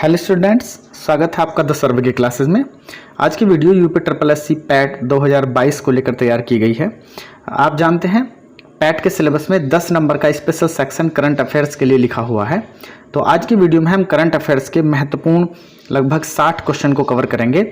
Hello students, स्वागत है आपका द सर्वे की क्लासेस में। आज की video UP triple SC PAT 2022 को लेकर तैयार की गई है। आप जानते हैं पैट के सिलेबस में 10 नंबर का स्पेशल सेक्शन करंट अफेयर्स के लिए लिखा हुआ है। तो आज की वीडियो में हम करंट अफेयर्स के महत्वपूर्ण लगभग 60 क्वेश्चन को कवर करेंगे।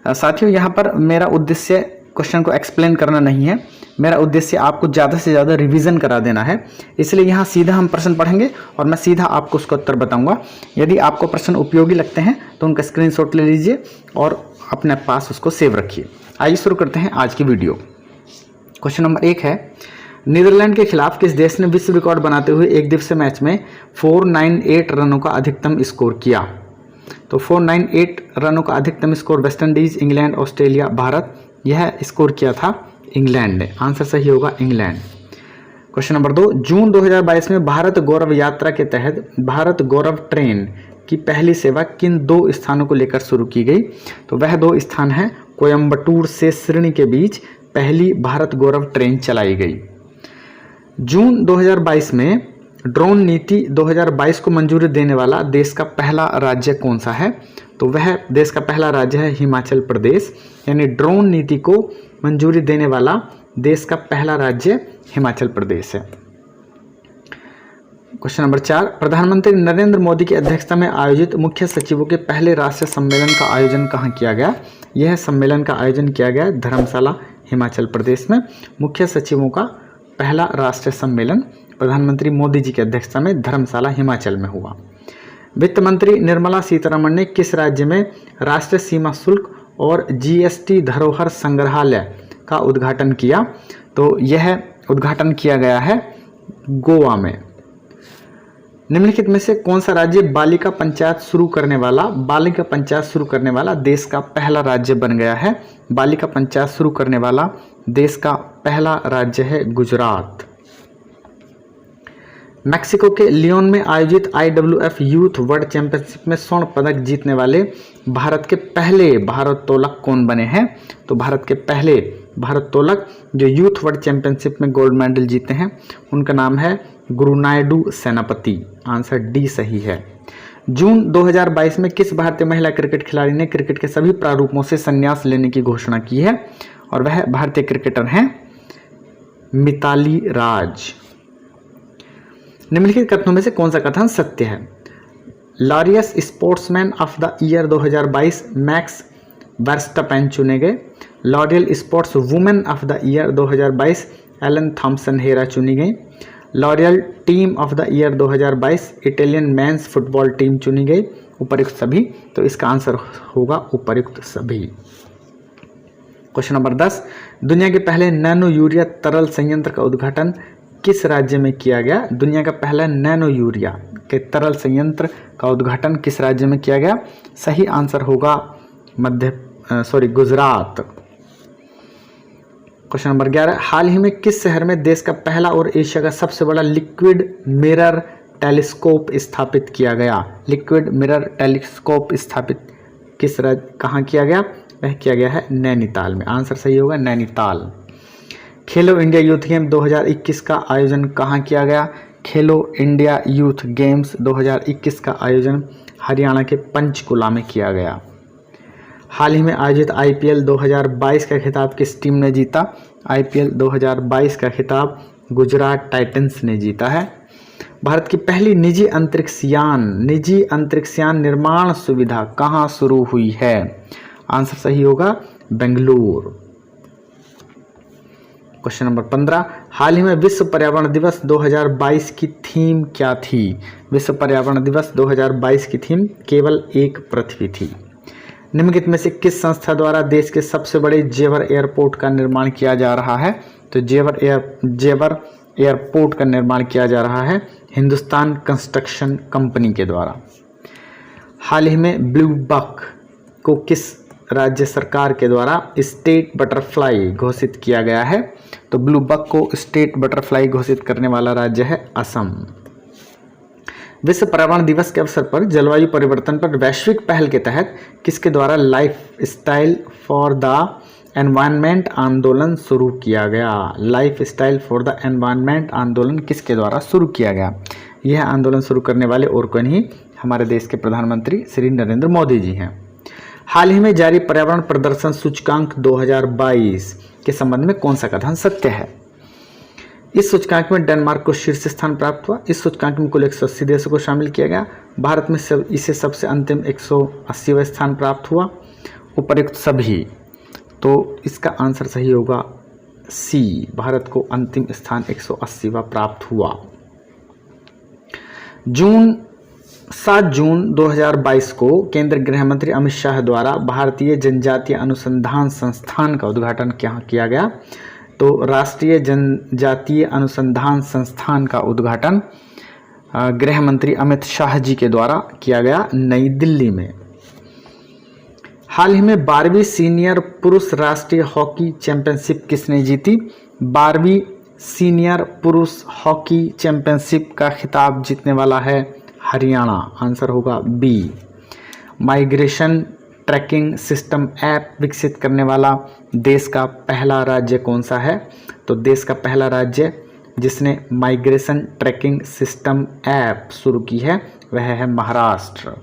साथियों, यहाँ पर मेरा उद्देश्य क्वेश्चन को एक्सप्लेन करना नहीं है, मेरा उद्देश्य आपको ज़्यादा से ज़्यादा रिवीजन करा देना है। इसलिए यहाँ सीधा हम प्रश्न पढ़ेंगे और मैं सीधा आपको उसका उत्तर बताऊंगा। यदि आपको प्रश्न उपयोगी लगते हैं तो उनका स्क्रीनशॉट ले लीजिए और अपने पास उसको सेव रखिए। आइए शुरू करते हैं आज की वीडियो। क्वेश्चन नंबर 1 है, नीदरलैंड के खिलाफ किस देश ने विश्व रिकॉर्ड बनाते हुए एक दिवसीय मैच में 498 रनों का अधिकतम स्कोर किया? तो 498 रनों का अधिकतम score West Indies, England, Australia, Bharat, यह स्कोर किया था इंग्लैंड ने। आंसर सही होगा इंग्लैंड। क्वेश्चन नंबर 2, जून 2022 में भारत गौरव यात्रा के तहत भारत गौरव ट्रेन की पहली सेवा किन 2 स्थानों को लेकर शुरू की गई? तो वह 2 स्थान हैं कोयंबटूर से सिरनी के बीच पहली भारत गौरव ट्रेन चलाई गई। जून 2022 में ड्रोन नीति 2022 को मंजूरी देने वाला देश का पहला राज्य कौन सा है? तो वह देश का पहला राज्य है हिमाचल प्रदेश। यानी ड्रोन नीति को मंजूरी देने वाला देश का पहला राज्य हिमाचल प्रदेश है। क्वेश्चन नंबर 4, प्रधानमंत्री नरेंद्र मोदी की अध्यक्षता में आयोजित मुख्य सचिवों के पहले राष्ट्रीय सम्मेलन का आयोजन कहाँ किया गया? यह सम्मेलन का आयोजन किया गया धर्मशाला, हिमाचल प्रदेश में। मुख्य सचिवों का पहला राष्ट्रीय सम्मेलन प्रधानमंत्री मोदी जी की अध्यक्षता में धर्मशाला, हिमाचल में हुआ। वित्त मंत्री निर्मला सीतारमण ने किस राज्य में राष्ट्रीय सीमा शुल्क और जीएसटी धरोहर संग्रहालय का उद्घाटन किया? तो यह उद्घाटन किया गया है गोवा में। निम्नलिखित में से कौन सा राज्य बालिका पंचायत शुरू करने वाला देश का पहला राज्य बन गया है? बालिका पंचायत शुरू करने वाला देश का पहला राज्य है गुजरात। मैक्सिको के लियोन में आयोजित IWF यूथ वर्ल्ड चैंपियनशिप में स्वर्ण पदक जीतने वाले भारत के पहले भारोत्तोलक कौन बने हैं? तो भारत के पहले भारोत्तोलक जो यूथ वर्ल्ड चैंपियनशिप में गोल्ड मेडल जीते हैं उनका नाम है गुरुनायडू सेनापति। आंसर डी सही है। जून 2022 में किस भारतीय महिला क्रिकेट खिलाड़ी ने क्रिकेट के सभी प्रारूपों से संन्यास लेने की घोषणा की है? और वह भारतीय क्रिकेटर हैं मिताली राज। निम्नलिखित कथनों में से कौन सा कथन सत्य है? Laureus sportsman of the year 2022 Max Verstappen चुने गए। Laureus sports women of the year 2022 Elaine Thompson Herah चुनी गई। Laureus team of the year 2022 Italian men's football team चुनी गई। उपर्युक्त सभी, तो इसका आंसर होगा उपर्युक्त सभी। क्वेश्चन नंबर 10, दुनिया के पहले नैनो यूरिया तरल संयंत्र का उद्घाटन किस राज्य में किया गया? दुनिया का पहला नैनो यूरिया के तरल संयंत्र का उद्घाटन किस राज्य में किया गया? सही आंसर होगा गुजरात। क्वेश्चन नंबर 11, हाल ही में किस शहर में देश का पहला और एशिया का सबसे बड़ा लिक्विड मिरर टेलीस्कोप स्थापित किया गया? लिक्विड मिरर टेलीस्कोप स्थापित कहाँ किया गया? वह किया गया है नैनीताल में। आंसर सही होगा नैनीताल। खेलो इंडिया यूथ गेम 2021 का आयोजन कहाँ किया गया? खेलो इंडिया यूथ गेम्स 2021 का आयोजन हरियाणा के पंचकुला में किया गया। हाल ही में आयोजित IPL 2022 का खिताब किस टीम ने जीता? IPL 2022 का खिताब गुजरात टाइटंस ने जीता है। भारत की पहली निजी अंतरिक्ष यान निर्माण सुविधा कहाँ शुरू हुई है? आंसर सही होगा बेंगलुरु। क्वेश्चन नंबर 15, हाल ही में विश्व पर्यावरण दिवस 2022 की थीम क्या थी? विश्व पर्यावरण दिवस 2022 की थीम केवल एक पृथ्वी थी। निम्नलिखित में से किस संस्था द्वारा देश के सबसे बड़े जेवर एयरपोर्ट का निर्माण किया जा रहा है? तो जेवर एयरपोर्ट का निर्माण किया जा रहा है हिंदुस्तान कंस्ट्रक्शन कंपनी के द्वारा। हाल ही में ब्लू बक को किस राज्य सरकार के द्वारा स्टेट बटरफ्लाई घोषित किया गया है? तो ब्लू बक को स्टेट बटरफ्लाई घोषित करने वाला राज्य है असम। विश्व पर्यावरण दिवस के अवसर पर जलवायु परिवर्तन पर वैश्विक पहल के तहत किसके द्वारा life style for the environment आंदोलन शुरू किया गया? Life style for the environment आंदोलन किसके द्वारा शुरू किया गया? यह आंदोलन शुरू करने वाले और कोई नहीं, हमारे देश के प्रधानमंत्री श्री नरेंद्र मोदी जी हैं। हाल ही में जारी पर्यावरण प्रदर्शन सूचकांक 2022 के संबंध में कौन सा कथन सत्य है? इस सूचकांक में डेनमार्क को शीर्ष स्थान प्राप्त हुआ। इस सूचकांक में कुल 180 देशों को शामिल किया गया। भारत में इसे सबसे अंतिम 180वां स्थान प्राप्त हुआ। उपर्युक्त सभी, तो इसका आंसर सही होगा सी, भारत को अंतिम स्थान 180वां प्राप्त हुआ। 7 जून 2022 को केंद्रीय गृह मंत्री अमित शाह द्वारा भारतीय जनजातीय अनुसंधान संस्थान का उद्घाटन किया गया। तो राष्ट्रीय जनजातीय अनुसंधान संस्थान का उद्घाटन गृह मंत्री अमित शाह जी के द्वारा किया गया नई दिल्ली में। हाल ही में 12वीं सीनियर पुरुष राष्ट्रीय हॉकी चैंपियनशिप किसने जीती? 12वीं सीनियर पुरुष हॉकी चैंपियनशिप का खिताब जीतने वाला है हरियाणा। आंसर होगा B. Migration tracking system app विकसित करने वाला देश का पहला राज्य कौन सा है? तो देश का पहला राज्य जिसने माइग्रेशन ट्रैकिंग सिस्टम ऐप शुरू की है वह है महाराष्ट्र।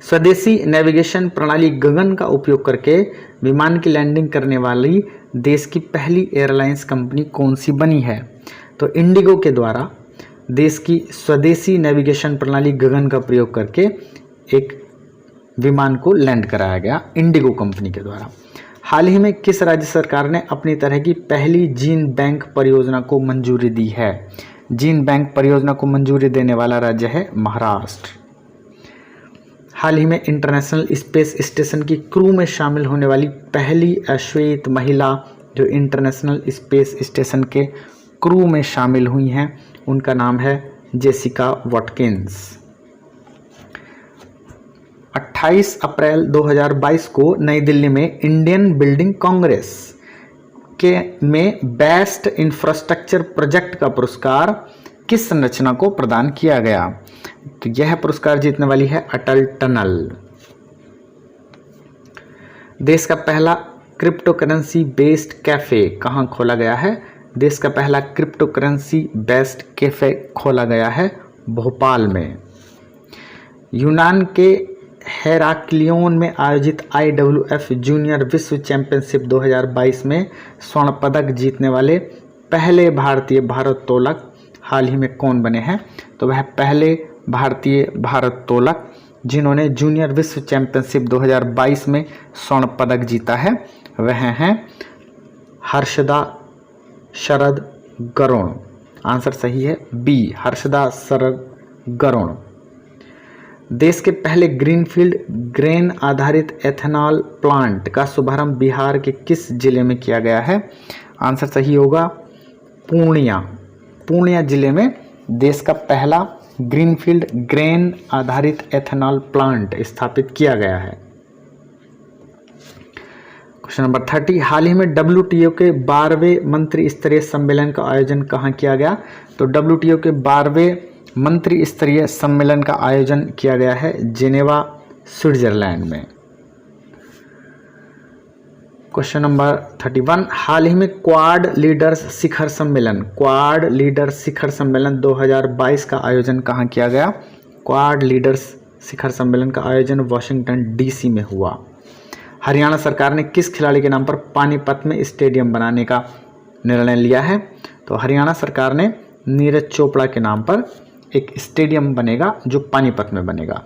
स्वदेशी नेविगेशन प्रणाली गगन का उपयोग करके विमान की लैंडिंग करने वाली देश की पहली एयरलाइंस कंपनी कौन सी बनी है? तो इंडिगो के द्वारा देश की स्वदेशी नेविगेशन प्रणाली गगन का प्रयोग करके एक विमान को लैंड कराया गया इंडिगो कंपनी के द्वारा। हाल ही में किस राज्य सरकार ने अपनी तरह की पहली जीन बैंक परियोजना को मंजूरी दी है? जीन बैंक परियोजना को मंजूरी देने वाला राज्य है महाराष्ट्र। हाल ही में इंटरनेशनल स्पेस स्टेशन की क्रू में शामिल होने वाली पहली अश्वेत महिला जो इंटरनेशनल स्पेस स्टेशन के क्रू में शामिल हुई हैं उनका नाम है जेसिका वॉटकिंस। 28 अप्रैल 2022 को नई दिल्ली में इंडियन बिल्डिंग कांग्रेस में बेस्ट इंफ्रास्ट्रक्चर प्रोजेक्ट का पुरस्कार किस संरचना को प्रदान किया गया? तो यह पुरस्कार जीतने वाली है अटल टनल। देश का पहला क्रिप्टो करेंसी बेस्ड कैफे कहां खोला गया है? देश का पहला क्रिप्टो करेंसी बेस्ड कैफे खोला गया है भोपाल में। यूनान के हेराक्लियोन में आयोजित IWF जूनियर विश्व चैंपियनशिप 2022 में स्वर्ण पदक जीतने वाले पहले भारतीय भारोत्तोलक हाल ही में कौन बने हैं? तो वह पहले भारतीय भारोत्तोलक जिन्होंने जूनियर विश्व चैंपियनशिप 2022 में स्वर्ण पदक जीता है वह हैं हर्षदा शरद गरुण। आंसर सही है बी, हर्षदा शरद गरुण। देश के पहले ग्रीनफील्ड ग्रेन आधारित एथेनॉल प्लांट का शुभारंभ बिहार के किस जिले में किया गया है? आंसर सही होगा पूर्णिया। पूर्णिया जिले में देश का पहला ग्रीनफील्ड ग्रेन आधारित एथेनॉल प्लांट स्थापित किया गया है। क्वेश्चन नंबर 30, हाल ही में WTO के 12वें मंत्री स्तरीय सम्मेलन का आयोजन कहाँ किया गया? तो WTO के 12वें मंत्री स्तरीय सम्मेलन का आयोजन किया गया है जेनेवा स्विट्जरलैंड में। क्वेश्चन नंबर 31, हाल ही में क्वाड लीडर्स शिखर सम्मेलन 2022 का आयोजन कहाँ किया गया? क्वाड लीडर्स शिखर सम्मेलन का आयोजन वाशिंगटन DC में हुआ। हरियाणा सरकार ने किस खिलाड़ी के नाम पर पानीपत में स्टेडियम बनाने का निर्णय लिया है? तो हरियाणा सरकार ने नीरज चोपड़ा के नाम पर एक स्टेडियम बनेगा जो पानीपत में बनेगा।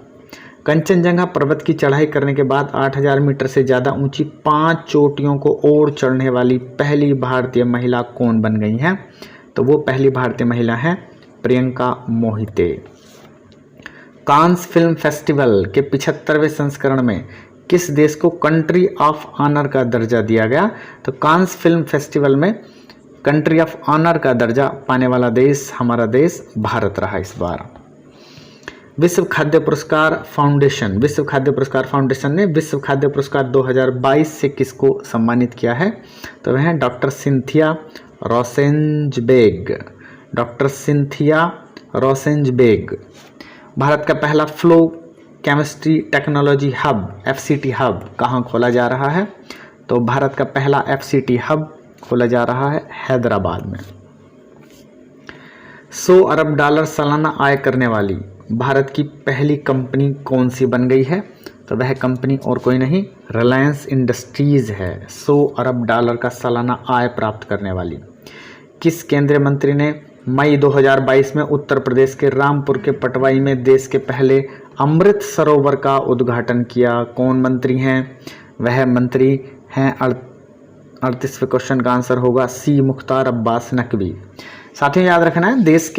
कंचनजंगा पर्वत की चढ़ाई करने के बाद 8000 मीटर से ज़्यादा ऊंची 5 चोटियों को और चढ़ने वाली पहली भारतीय महिला कौन बन गई हैं? तो वो पहली भारतीय महिला हैं Priyanka Mohite. Cannes film festival के 75वें संस्करण में किस देश को कंट्री ऑफ ऑनर का दर्जा दिया गया? तो कांस फिल्म फेस्टिवल में कंट्री ऑफ ऑनर का दर्जा पाने वाला देश हमारा देश भारत रहा इस बार। विश्व खाद्य पुरस्कार फाउंडेशन ने विश्व खाद्य पुरस्कार 2022 से किसको सम्मानित किया है? तो वह हैं डॉक्टर सिंथिया रोसेंजबेग। भारत का पहला flow chemistry technology hub FCT hub कहाँ खोला जा रहा है? तो भारत का पहला FCT हब खोला जा रहा है हैदराबाद में। $100 अरब सालाना आय करने वाली भारत की पहली कंपनी कौन सी बन गई है? तो वह कंपनी और कोई नहीं, रिलायंस इंडस्ट्रीज है, 100 अरब डॉलर का सालाना आय प्राप्त करने वाली। किस केंद्रीय मंत्री ने मई 2022 में उत्तर प्रदेश के रामपुर के पटवाई में देश के पहले अमृत सरोवर का उद्घाटन किया? कौन मंत्री हैं? वह मंत्री हैं 38वें क्वेश्चन का आंसर होगा सी, मुख्तार अब्बास नकवी। साथियों याद रखना है, देश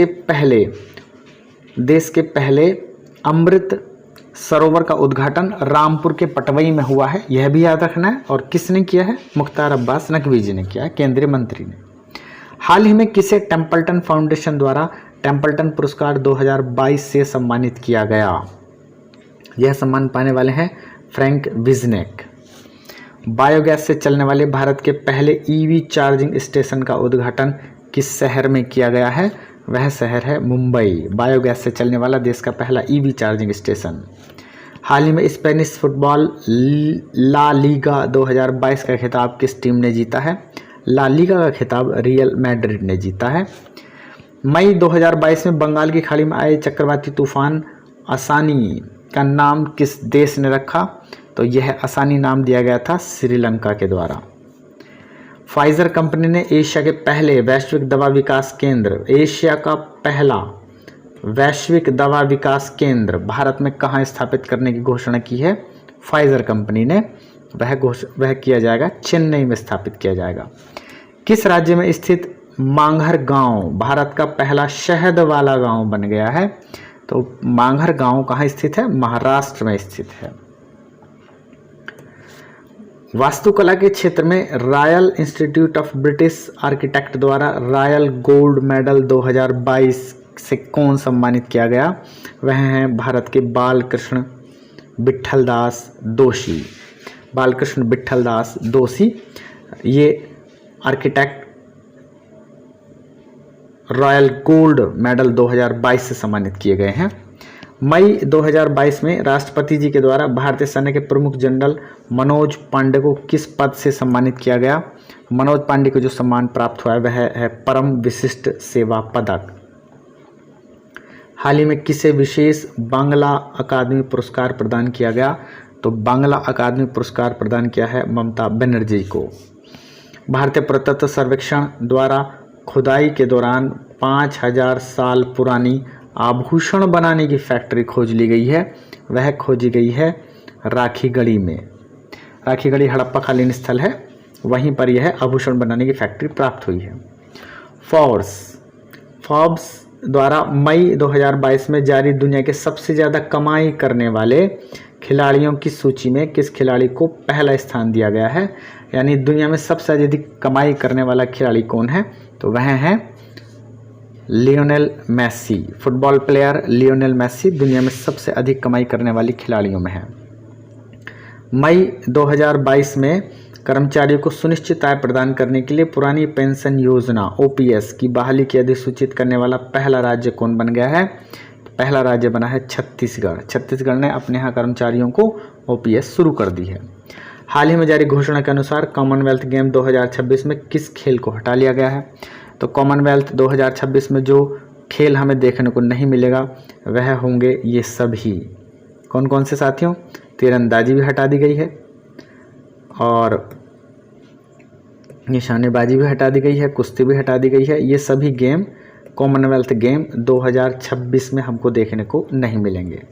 के पहले अमृत सरोवर का उद्घाटन रामपुर के पटवई में हुआ है, यह भी याद रखना है। और किसने किया है? मुख्तार अब्बास नकवी जी ने किया है, केंद्रीय मंत्री ने। हाल ही में किसे टेम्पल्टन फाउंडेशन द्वारा टेम्पल्टन पुरस्कार 2022 से सम्मानित किया गया? यह सम्मान पाने वाले हैं फ्रैंक विजनेक। बायोगैस से चलने वाले भारत के पहले ईवी चार्जिंग स्टेशन का उद्घाटन किस शहर में किया गया है? वह शहर है मुंबई। बायोगैस से चलने वाला देश का पहला ईवी चार्जिंग स्टेशन। हाल ही में स्पेनिश फुटबॉल ला लीगा 2022 का खिताब किस टीम ने जीता है? ला लीगा का खिताब रियल मैड्रिड ने जीता है। मई 2022 में बंगाल की खाड़ी में आए चक्रवाती तूफान असानी का नाम किस देश ने रखा? तो यह असानी नाम दिया गया था श्रीलंका के द्वारा। फाइजर कंपनी ने एशिया का पहला वैश्विक दवा विकास केंद्र भारत में कहाँ स्थापित करने की घोषणा की है? फाइजर कंपनी ने वह किया जाएगा चेन्नई में स्थापित किया जाएगा। किस राज्य में स्थित मांघर गांव भारत का पहला शहद वाला गांव बन गया है? तो मांघर गांव कहाँ स्थित है? महाराष्ट्र में स्थित है। वास्तुकला के क्षेत्र में royal institute of British architect द्वारा रॉयल गोल्ड मेडल 2022 से कौन सम्मानित किया गया? वह हैं भारत के बालकृष्ण विट्ठलदास दोषी। ये आर्किटेक्ट रॉयल गोल्ड मेडल 2022 से सम्मानित किए गए हैं। मई 2022 में राष्ट्रपति जी के द्वारा भारतीय सेना के प्रमुख जनरल मनोज पांडे को किस पद से सम्मानित किया गया? मनोज पांडे को जो सम्मान प्राप्त हुआ है वह है परम विशिष्ट सेवा पदक। हाल ही में किसे विशेष बांग्ला अकादमी पुरस्कार प्रदान किया गया? तो बांग्ला अकादमी पुरस्कार प्रदान किया है ममता बनर्जी को। भारतीय पुरातत्व सर्वेक्षण द्वारा खुदाई के दौरान 5000 साल पुरानी आभूषण बनाने की फैक्ट्री खोज ली गई है। वह खोजी गई है राखीगढ़ी में। राखीगढ़ी हड़प्पा कालीन स्थल है, वहीं पर यह आभूषण बनाने की फैक्ट्री प्राप्त हुई है। फोर्ब्स द्वारा मई 2022 में जारी दुनिया के सबसे ज़्यादा कमाई करने वाले खिलाड़ियों की सूची में किस खिलाड़ी को पहला स्थान दिया गया है? यानी दुनिया में सबसे अधिक कमाई करने वाला खिलाड़ी कौन है? तो वह है Lionel Messi. Football player Lionel Messi दुनिया में सबसे अधिक कमाई करने वाली खिलाड़ियों में है। मई 2022 में कर्मचारियों को सुनिश्चित आय प्रदान करने के लिए पुरानी पेंशन योजना ओपीएस की बहाली की अधिसूचित करने वाला पहला राज्य कौन बन गया है? पहला राज्य बना है छत्तीसगढ़। छत्तीसगढ़ ने अपने यहाँ कर्मचारियों को ओपीएस शुरू कर दी है। हाल ही में जारी घोषणा के अनुसार कॉमनवेल्थ गेम 2026 में किस खेल को हटा लिया गया है? तो कॉमनवेल्थ 2026 में जो खेल हमें देखने को नहीं मिलेगा वह होंगे ये सभी। कौन कौन से साथियों? तीरंदाजी भी हटा दी गई है और निशानेबाजी भी हटा दी गई है, कुश्ती भी हटा दी गई है। ये सभी गेम कॉमनवेल्थ गेम 2026 में हमको देखने को नहीं मिलेंगे।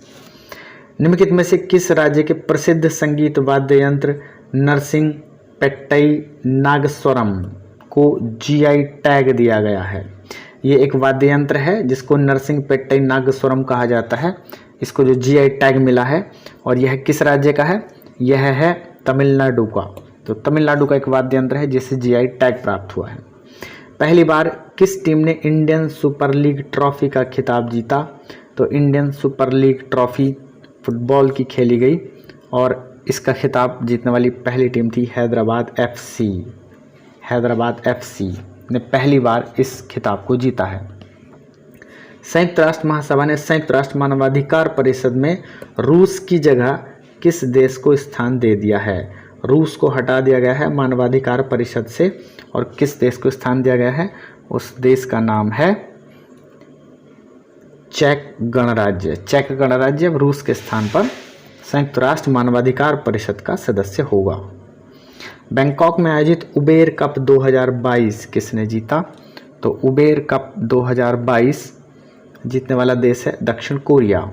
निम्नलिखित में से किस राज्य के प्रसिद्ध संगीत वाद्य यंत्र नरसिंहपेट्टई नागस्वरम को जीआई टैग दिया गया है? ये एक वाद्य यंत्र है जिसको नरसिंहपेट्टई नागस्वरम कहा जाता है। इसको जो जीआई टैग मिला है और यह किस राज्य का है? यह है तमिलनाडु का। तो तमिलनाडु का एक वाद्य यंत्र है जिसे जीआई टैग प्राप्त हुआ है। पहली बार किस टीम ने इंडियन सुपर लीग ट्रॉफी का खिताब जीता? तो Indian super league trophy football की खेली गई और इसका खिताब जीतने वाली पहली टीम थी हैदराबाद एफसी। हैदराबाद एफसी ने पहली बार इस खिताब को जीता है। संयुक्त राष्ट्र महासभा ने संयुक्त राष्ट्र मानवाधिकार परिषद में रूस की जगह किस देश को स्थान दे दिया है? रूस को हटा दिया गया है मानवाधिकार परिषद से और किस देश को स्थान दिया गया है? उस देश का नाम है चेक गणराज्य। चेक गणराज्य अब रूस के स्थान पर संयुक्त राष्ट्र मानवाधिकार परिषद का सदस्य होगा। बैंकॉक में आयोजित उबेर कप 2022 किसने जीता? तो उबेर कप 2022 जीतने वाला देश है दक्षिण कोरिया।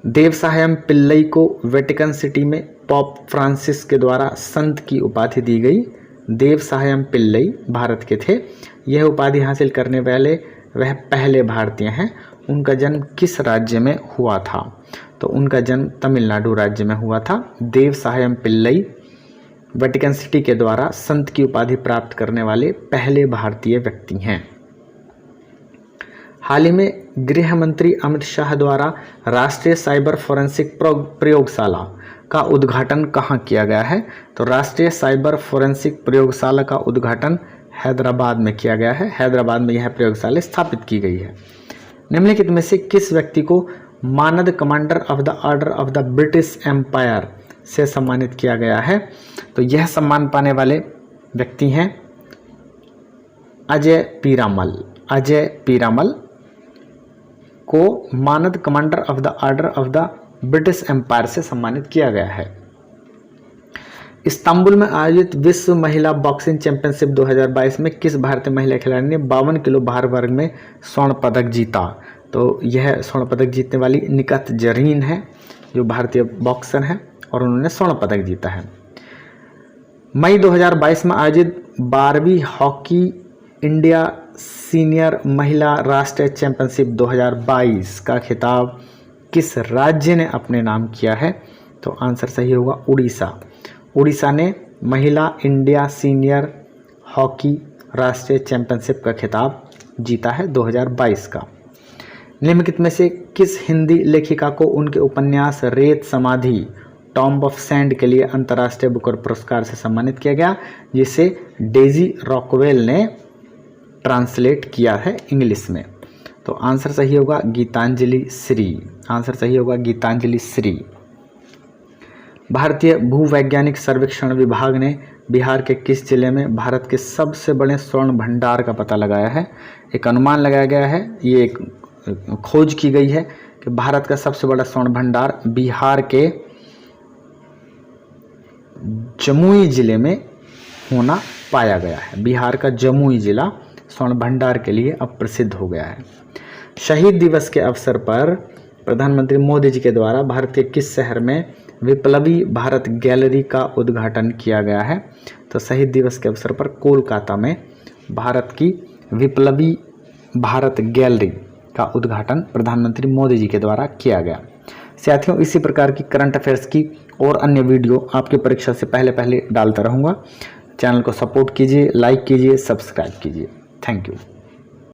देवसायम पिल्लई को वेटिकन सिटी में पॉप फ्रांसिस के द्वारा संत की उपाधि दी गई। देवसायम पिल्लई भारत के थे। यह उपाधि हासिल करने वाले वह पहले भारतीय हैं। उनका जन्म किस राज्य में हुआ था? तो उनका जन्म तमिलनाडु राज्य में हुआ था। देवसायम पिल्लई वेटिकन सिटी के द्वारा संत की उपाधि प्राप्त करने वाले पहले भारतीय व्यक्ति हैं। हाल ही में गृह मंत्री अमित शाह द्वारा राष्ट्रीय साइबर फोरेंसिक प्रयोगशाला का उद्घाटन कहाँ किया गया है? तो राष्ट्रीय साइबर फोरेंसिक प्रयोगशाला का उद्घाटन हैदराबाद में किया गया है। हैदराबाद में यह प्रयोगशाला स्थापित की गई है। निम्नलिखित में से किस व्यक्ति को मानद commander of the order of the British Empire से सम्मानित किया गया है? तो यह सम्मान पाने वाले व्यक्ति हैं अजय पीरामल। अजय पीरामल को मानद commander of the order of the British Empire से सम्मानित किया गया है। इस्तांबुल में आयोजित विश्व महिला बॉक्सिंग चैंपियनशिप 2022 में किस भारतीय महिला खिलाड़ी ने 52 किलो भार वर्ग में स्वर्ण पदक जीता? तो यह स्वर्ण पदक जीतने वाली निकत जरीन है, जो भारतीय बॉक्सर हैं और उन्होंने स्वर्ण पदक जीता है। मई 2022 में आयोजित 12वीं हॉकी इंडिया सीनियर महिला राष्ट्रीय चैंपियनशिप 2022 का खिताब किस राज्य ने अपने नाम किया है? तो आंसर सही होगा उड़ीसा। उड़ीसा ने महिला इंडिया सीनियर हॉकी राष्ट्रीय चैंपियनशिप का खिताब जीता है 2022 का। निम्नलिखित में से किस हिंदी लेखिका को उनके उपन्यास रेत समाधि टॉम्ब ऑफ सैंड के लिए अंतर्राष्ट्रीय बुकर पुरस्कार से सम्मानित किया गया, जिसे डेजी रॉकवेल ने ट्रांसलेट किया है इंग्लिश में? तो आंसर सही होगा गीतांजलि श्री। आंसर सही होगा गीतांजलि श्री। भारतीय भूवैज्ञानिक सर्वेक्षण विभाग ने बिहार के किस जिले में भारत के सबसे बड़े स्वर्ण भंडार का पता लगाया है? एक अनुमान लगाया गया है, ये एक खोज की गई है कि भारत का सबसे बड़ा स्वर्ण भंडार बिहार के जमुई जिले में होना पाया गया है। बिहार का जमुई जिला स्वर्ण भंडार के लिए अब प्रसिद्ध हो गया है। शहीद दिवस के अवसर पर प्रधानमंत्री मोदी जी के द्वारा भारत के किस शहर में विप्लवी भारत गैलरी का उद्घाटन किया गया है? तो शहीद दिवस के अवसर पर कोलकाता में भारत की विप्लवी भारत गैलरी का उद्घाटन प्रधानमंत्री मोदी जी के द्वारा किया गया। साथियों, इसी प्रकार की करंट अफेयर्स की और अन्य वीडियो आपकी परीक्षा से पहले डालता रहूँगा। चैनल को सपोर्ट कीजिए, लाइक कीजिए, सब्सक्राइब कीजिए। Thank you.